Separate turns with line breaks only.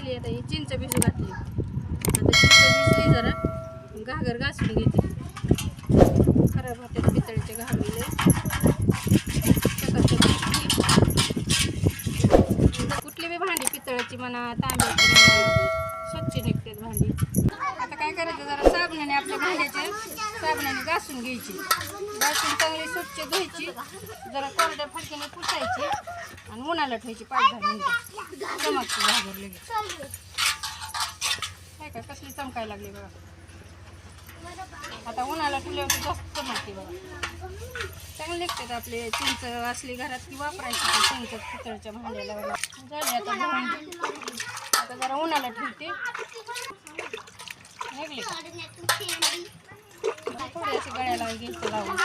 केली आता ही चिंच भिजू घातली. आता चिंच भिजली जरा घागर घासून घेते. खराब होते पितळीचे घागरीले कुठली बी भांडी पितळाची म्हणा तांब्याची म्हणा स्वच्छ निघतात भांडी. आता काय करायचं जरा साबणाने आपल्या भांड्याचे साबणाने घासून घ्यायची. घासून चांगली स्वच्छ धुवायची जरा कोरड्या फडक्याने पुसायची आणि उन्हाला ठेवायची 5-10 मिनिटं. चमकची घागर लगेच काय का कसली चमकायला लागली बघा. आता उन्हाला ठेवल्यावर जास्त चमकते बघा. चांगले निघतात आपले चिंच असली घरात की वापरायची चिंच पितळच्या भांड्याला बघा. झाले आता भांडी. आता जरा उन्हाला ठेवते. निघले का थोडी अशी गळ्याला घ्यायचं लावून.